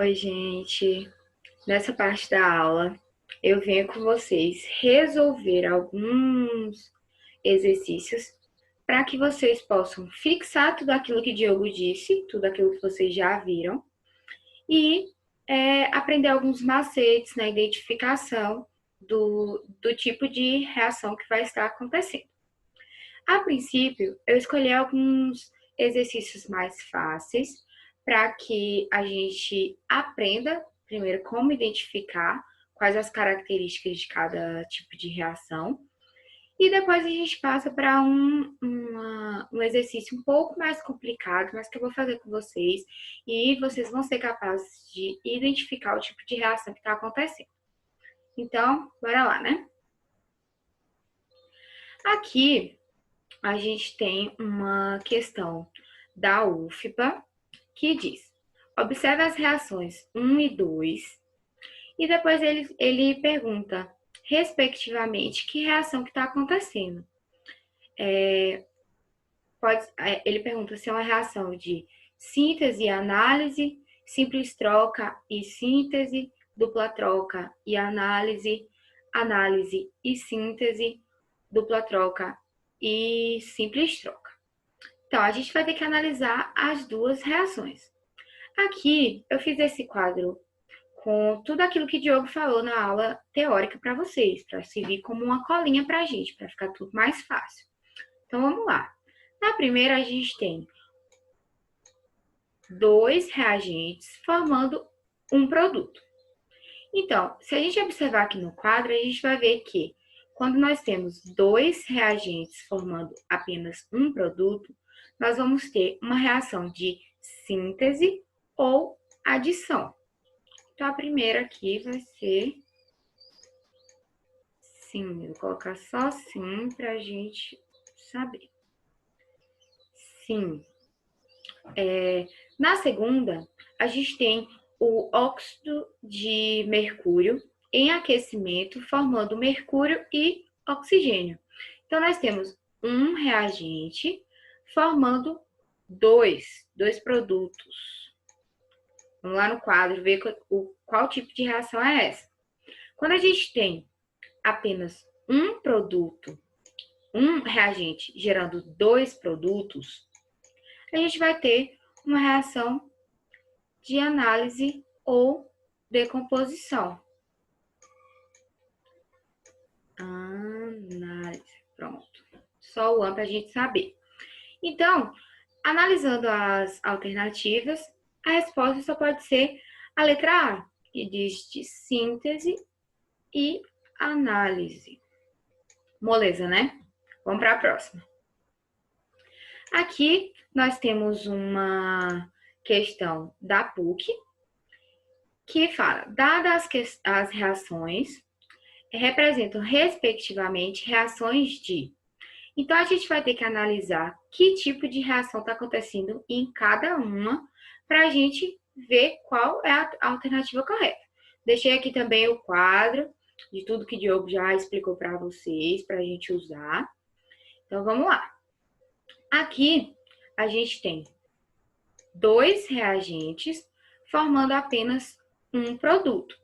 Oi, gente. Nessa parte da aula, eu venho com vocês resolver alguns exercícios para que vocês possam fixar tudo aquilo que Diogo disse, tudo aquilo que vocês já viram, e aprender alguns macetes na identificação do tipo de reação que vai estar acontecendo. A princípio, eu escolhi alguns exercícios mais fáceis para que a gente aprenda primeiro como identificar quais as características de cada tipo de reação e depois a gente passa para um exercício um pouco mais complicado, mas que eu vou fazer com vocês e vocês vão ser capazes de identificar o tipo de reação que está acontecendo. Então, bora lá, né? Aqui a gente tem uma questão da UFPA que diz: observe as reações 1 e 2 e depois ele pergunta, respectivamente, que reação que está acontecendo. Ele pergunta se é uma reação de síntese e análise, simples troca e síntese, dupla troca e análise, análise e síntese, dupla troca e simples troca. Então, a gente vai ter que analisar as duas reações. Aqui, eu fiz esse quadro com tudo aquilo que o Diogo falou na aula teórica para vocês, para servir como uma colinha para a gente, para ficar tudo mais fácil. Então, vamos lá. Na primeira, a gente tem dois reagentes formando um produto. Então, se a gente observar aqui no quadro, a gente vai ver que quando nós temos dois reagentes formando apenas um produto, nós vamos ter uma reação de síntese ou adição. Então, a primeira aqui vai ser sim. Vou colocar só sim para a gente saber. Sim. Na segunda, a gente tem o óxido de mercúrio em aquecimento, formando mercúrio e oxigênio. Então, nós temos um reagente formando dois produtos. Vamos lá no quadro ver qual tipo de reação é essa. Quando a gente tem apenas um produto, um reagente gerando dois produtos, a gente vai ter uma reação de análise ou decomposição. Análise, pronto. Só o para a gente saber. Então, analisando as alternativas, a resposta só pode ser a letra A, que diz de síntese e análise. Moleza, né? Vamos para a próxima. Aqui nós temos uma questão da PUC que fala, dadas as reações, representam respectivamente reações de. Então a gente vai ter que analisar que tipo de reação está acontecendo em cada uma para a gente ver qual é a alternativa correta. Deixei aqui também o quadro de tudo que o Diogo já explicou para vocês, para a gente usar. Então vamos lá. Aqui a gente tem dois reagentes formando apenas um produto.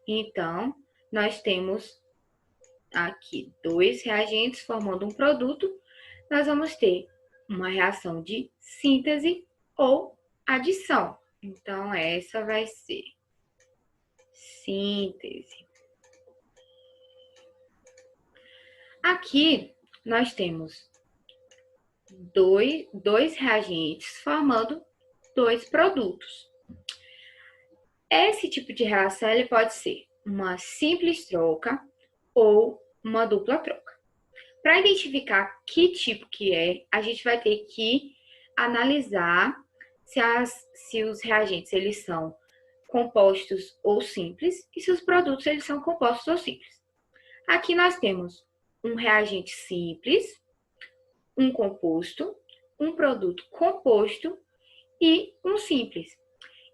Então, nós temos aqui dois reagentes formando um produto. Nós vamos ter uma reação de síntese ou adição. Então, essa vai ser síntese. Aqui, nós temos dois reagentes formando dois produtos. Esse tipo de reação ele pode ser uma simples troca ou uma dupla troca. Para identificar que tipo que é, a gente vai ter que analisar se os reagentes eles são compostos ou simples e se os produtos eles são compostos ou simples. Aqui nós temos um reagente simples, um composto, um produto composto e um simples.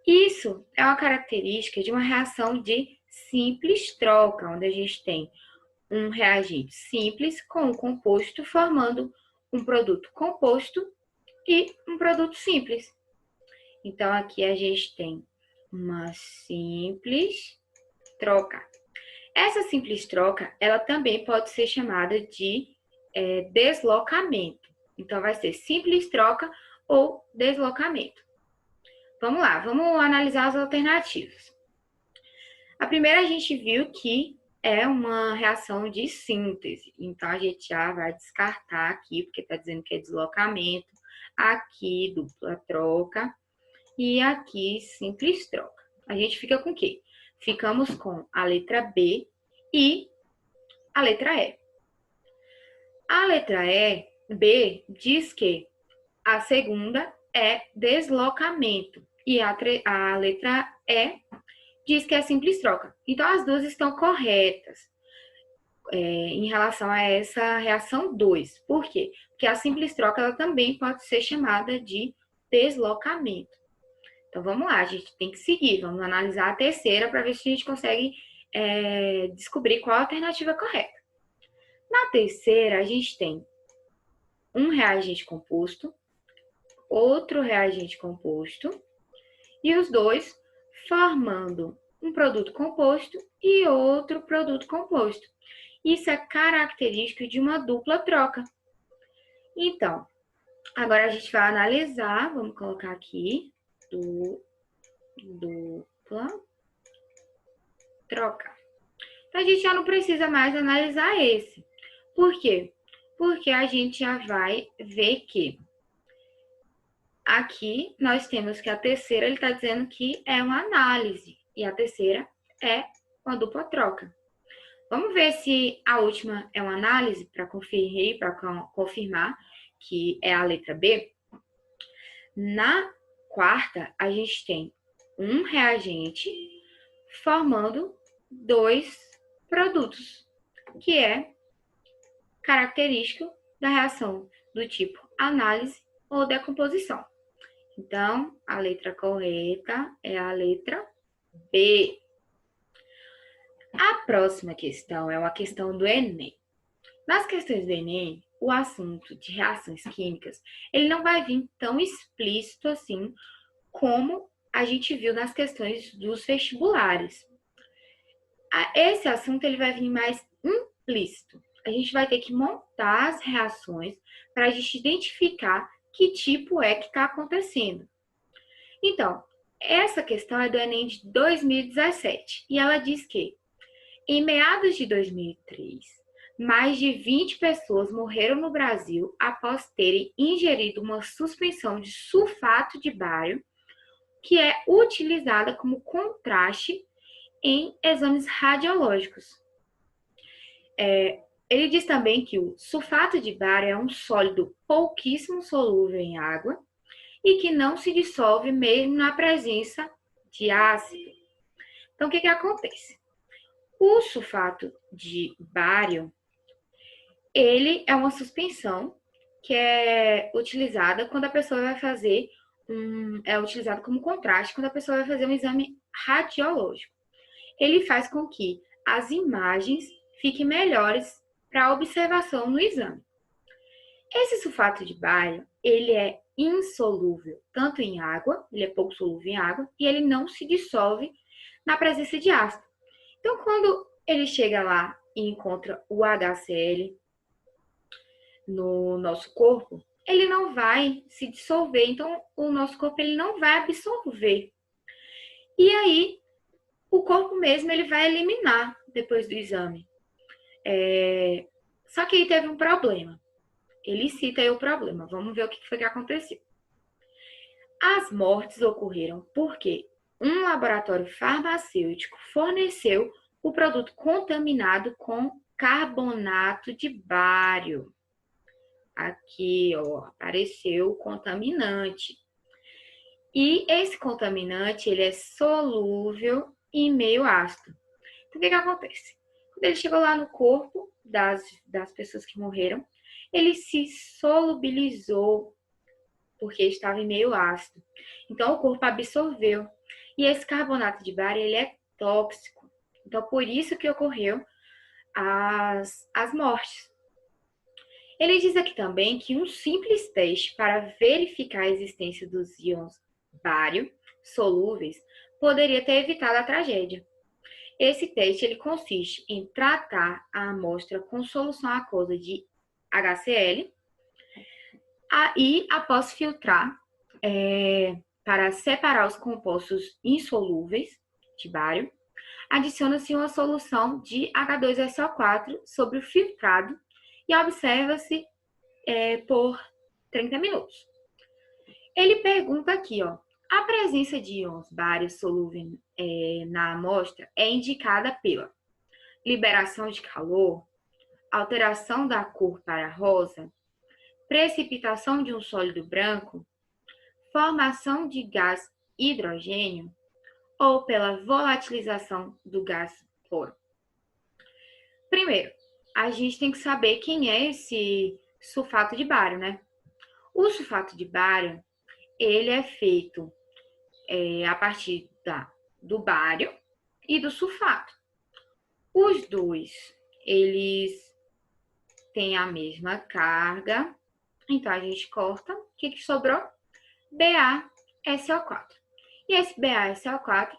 Isso é uma característica de uma reação de simples troca, onde a gente tem um reagente simples com um composto formando um produto composto e um produto simples. Então, aqui a gente tem uma simples troca. Essa simples troca, ela também pode ser chamada de deslocamento. Então, vai ser simples troca ou deslocamento. Vamos lá, vamos analisar as alternativas. A primeira a gente viu que é uma reação de síntese. Então, a gente já vai descartar aqui, porque está dizendo que é deslocamento. Aqui, dupla troca. E aqui, simples troca. A gente fica com o quê? Ficamos com a letra B e a letra E. A letra B, diz que a segunda é deslocamento. E a letra E diz que é simples troca. Então, as duas estão corretas em relação a essa reação 2. Por quê? Porque a simples troca ela também pode ser chamada de deslocamento. Então, vamos lá, a gente tem que seguir. Vamos analisar a terceira para ver se a gente consegue descobrir qual a alternativa correta. Na terceira, a gente tem um reagente composto, outro reagente composto, e os dois formando um produto composto e outro produto composto. Isso é característico de uma dupla troca. Então, agora a gente vai analisar, vamos colocar aqui, dupla troca. Então, a gente já não precisa mais analisar esse. Por quê? Porque a gente já vai ver que aqui nós temos que a terceira, ele está dizendo que é uma análise. E a terceira é uma dupla troca. Vamos ver se a última é uma análise para conferir, para confirmar que é a letra B. Na quarta, a gente tem um reagente formando dois produtos, que é característico da reação do tipo análise ou decomposição. Então, a letra correta é a letra B. A próxima questão é uma questão do Enem. Nas questões do Enem, o assunto de reações químicas, ele não vai vir tão explícito assim como a gente viu nas questões dos vestibulares. Esse assunto ele vai vir mais implícito. A gente vai ter que montar as reações para a gente identificar que tipo é que está acontecendo. Então, essa questão é do Enem de 2017 e ela diz que em meados de 2003, mais de 20 pessoas morreram no Brasil após terem ingerido uma suspensão de sulfato de bário, que é utilizada como contraste em exames radiológicos. Ele diz também que o sulfato de bário é um sólido pouquíssimo solúvel em água e que não se dissolve mesmo na presença de ácido. Então, o que acontece? O sulfato de bário, ele é uma suspensão que é utilizada quando a pessoa vai fazer é utilizado como contraste quando a pessoa vai fazer um exame radiológico. Ele faz com que as imagens fiquem melhores para observação no exame. Esse sulfato de bário, ele é insolúvel tanto em água, ele é pouco solúvel em água, e ele não se dissolve na presença de ácido. Então, quando ele chega lá e encontra o HCl no nosso corpo, ele não vai se dissolver. Então, o nosso corpo ele não vai absorver. E aí, o corpo mesmo ele vai eliminar depois do exame. Só que aí teve um problema. Ele cita aí o problema. Vamos ver o que foi que aconteceu. As mortes ocorreram porque um laboratório farmacêutico forneceu o produto contaminado com carbonato de bário. Aqui, ó, apareceu o contaminante. E esse contaminante, ele é solúvel em meio ácido. Então, o que acontece? Quando ele chegou lá no corpo das pessoas que morreram, ele se solubilizou porque estava em meio ácido. Então, o corpo absorveu. E esse carbonato de bário, ele é tóxico. Então, por isso que ocorreu as mortes. Ele diz aqui também que um simples teste para verificar a existência dos íons bário solúveis poderia ter evitado a tragédia. Esse teste ele consiste em tratar a amostra com solução aquosa de HCl e, após filtrar, para separar os compostos insolúveis de bário, adiciona-se uma solução de H2SO4 sobre o filtrado e observa-se por 30 minutos. Ele pergunta aqui, ó, a presença de íons bários solúveis na amostra é indicada pela liberação de calor, alteração da cor para rosa, precipitação de um sólido branco, formação de gás hidrogênio ou pela volatilização do gás cloro. Primeiro, a gente tem que saber quem é esse sulfato de bário, né? O sulfato de bário, ele é feito a partir do bário e do sulfato. Os dois, eles têm a mesma carga, então a gente corta. O que sobrou? BaSO4. E esse BaSO4,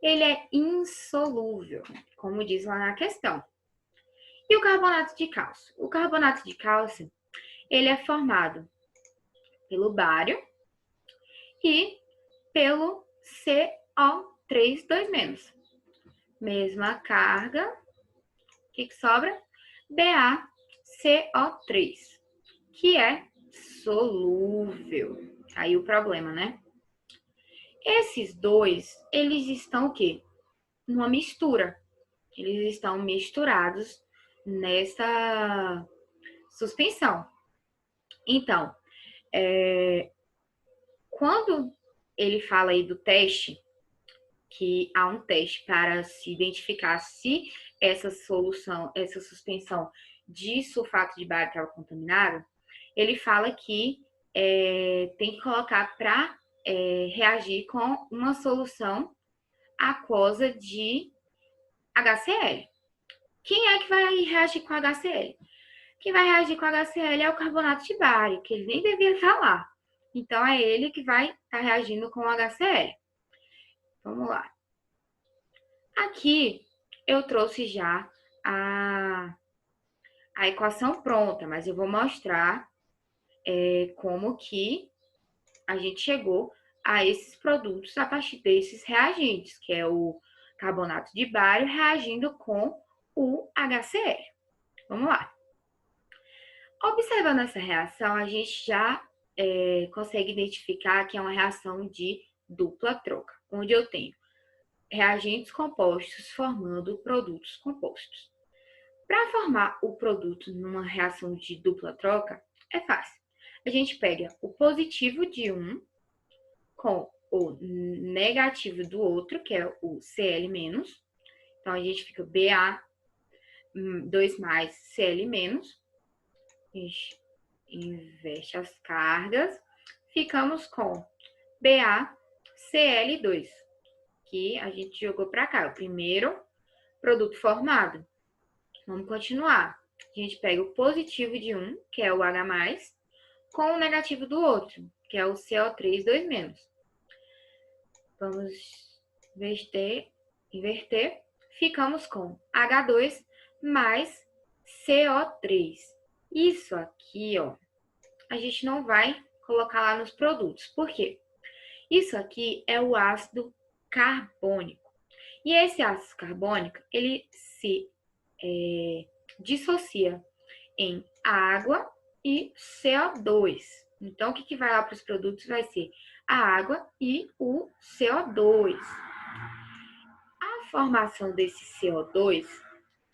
ele é insolúvel, como diz lá na questão. E o carbonato de cálcio? O carbonato de cálcio, ele é formado pelo bário e pelo CO3 2-. Mesma carga. O que sobra? BaCO3, que é solúvel. Aí o problema, né? Esses dois, eles estão o quê? Numa mistura. Eles estão misturados nessa suspensão. Então, quando ele fala aí do teste, que há um teste para se identificar se essa suspensão de sulfato de bário estava contaminada, ele fala que tem que colocar para reagir com uma solução aquosa de HCl. Quem é que vai reagir com HCl? Quem vai reagir com HCl é o carbonato de bário, que ele nem devia estar lá. Então, é ele que vai estar reagindo com o HCl. Vamos lá. Aqui, eu trouxe já a equação pronta, mas eu vou mostrar como que a gente chegou a esses produtos a partir desses reagentes, que é o carbonato de bário reagindo com o HCl. Vamos lá. Observando essa reação, a gente já consegue identificar que é uma reação de dupla troca, onde eu tenho reagentes compostos formando produtos compostos. Para formar o produto numa reação de dupla troca, é fácil. A gente pega o positivo de um com o negativo do outro, que é o Cl-. Então, a gente fica Ba2+, Cl-. A gente inverte as cargas. Ficamos com BaCl2, que a gente jogou para cá. O primeiro produto formado. Vamos continuar. A gente pega o positivo de um, que é o H+, com o negativo do outro, que é o CO3 2-. Vamos inverter. Ficamos com H2 mais CO3. Isso aqui, ó, a gente não vai colocar lá nos produtos. Por quê? Isso aqui é o ácido carbônico. E esse ácido carbônico, ele se dissocia em água e CO2. Então, o que vai lá para os produtos vai ser a água e o CO2. A formação desse CO2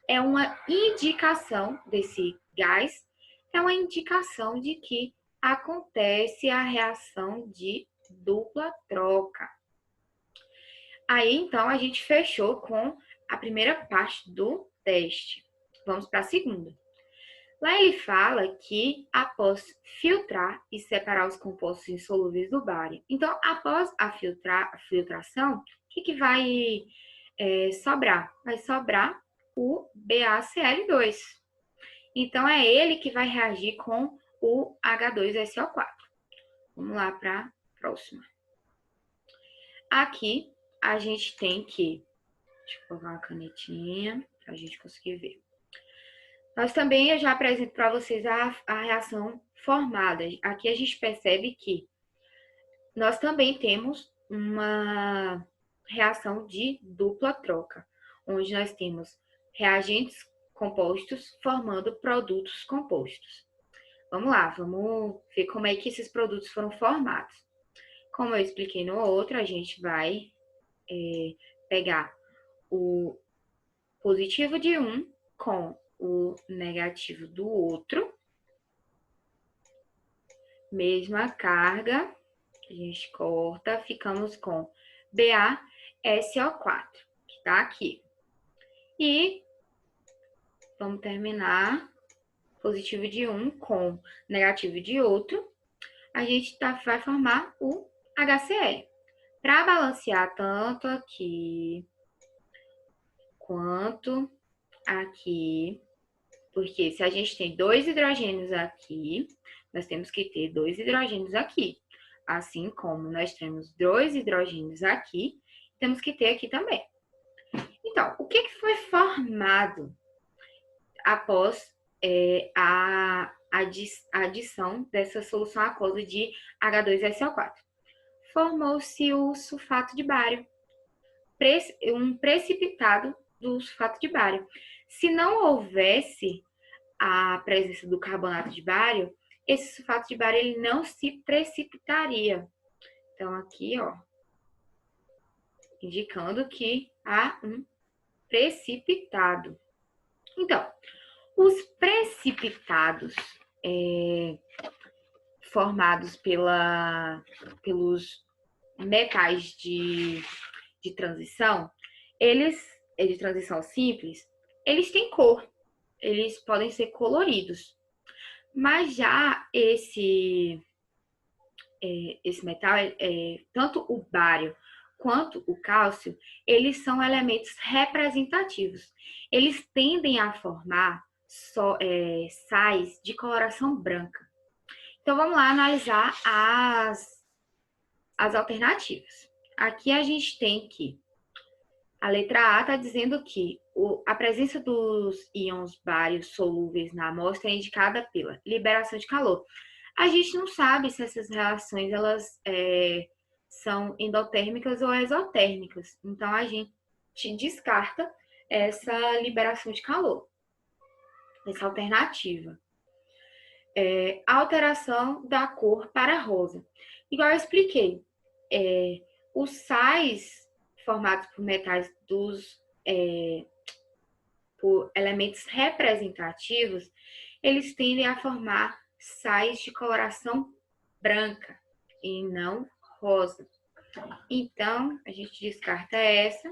é uma indicação desse gás, é uma indicação de que acontece a reação de dupla troca. Aí, então, a gente fechou com a primeira parte do teste. Vamos para a segunda. Lá ele fala que após filtrar e separar os compostos insolúveis do bário. Então, após a filtração, o que vai sobrar? Vai sobrar o BaCl2. Então, é ele que vai reagir com o H2SO4. Vamos lá para a próxima. Aqui, a gente tem que... Deixa eu colocar uma canetinha para a gente conseguir ver. Nós também, eu já apresento para vocês a reação formada. Aqui a gente percebe que nós também temos uma reação de dupla troca, onde nós temos reagentes compostos formando produtos compostos. Vamos lá, vamos ver como é que esses produtos foram formados. Como eu expliquei no outro, a gente vai pegar o positivo de um com o negativo do outro. Mesma carga, a gente corta, ficamos com BaSO4, que tá aqui. E vamos terminar positivo de um com negativo de outro. A gente vai formar o HCl. Para balancear tanto aqui quanto aqui, porque se a gente tem 2 hidrogênios aqui, nós temos que ter 2 hidrogênios aqui. Assim como nós temos 2 hidrogênios aqui, temos que ter aqui também. Então, o que foi formado após a adição dessa solução aquosa de H2SO4? Formou-se o sulfato de bário, um precipitado do sulfato de bário. Se não houvesse a presença do carbonato de bário, esse sulfato de bário ele não se precipitaria. Então, aqui, ó, indicando que há um precipitado. Então, os precipitados formados pelos metais de transição, de transição simples, eles têm cor. Eles podem ser coloridos. Mas já esse metal, tanto o bário quanto o cálcio, eles são elementos representativos. Eles tendem a formar sais de coloração branca. Então, vamos lá analisar as alternativas. Aqui a gente tem que a letra A está dizendo que a presença dos íons bários solúveis na amostra é indicada pela liberação de calor. A gente não sabe se essas reações elas são endotérmicas ou exotérmicas. Então, a gente descarta essa liberação de calor, essa alternativa. A alteração da cor para rosa. Igual eu expliquei, os sais formados por metais por elementos representativos, eles tendem a formar sais de coloração branca e não rosa. Então, a gente descarta essa.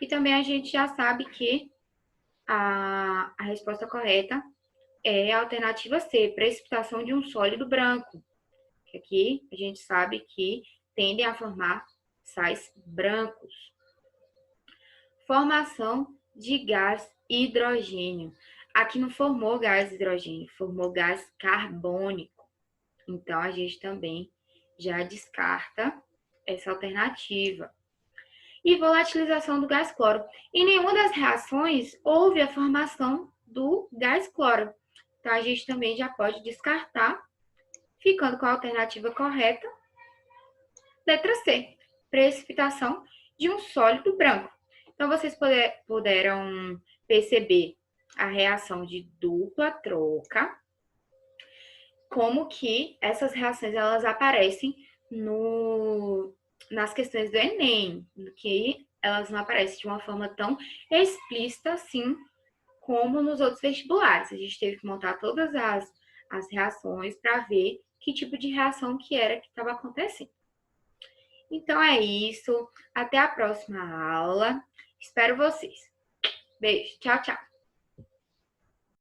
E também a gente já sabe que a resposta correta é a alternativa C, precipitação de um sólido branco. Aqui a gente sabe que tendem a formar sais brancos. Formação de gás hidrogênio. Aqui não formou gás hidrogênio, formou gás carbônico. Então, a gente também já descarta essa alternativa. E volatilização do gás cloro. Em nenhuma das reações houve a formação do gás cloro. Então, a gente também já pode descartar, ficando com a alternativa correta. Letra C, precipitação de um sólido branco. Então, vocês puderam perceber a reação de dupla troca, como que essas reações elas aparecem nas questões do Enem, que elas não aparecem de uma forma tão explícita assim como nos outros vestibulares. A gente teve que montar todas as reações para ver que tipo de reação que era que estava acontecendo. Então é isso. Até a próxima aula. Espero vocês. Beijo. Tchau, tchau.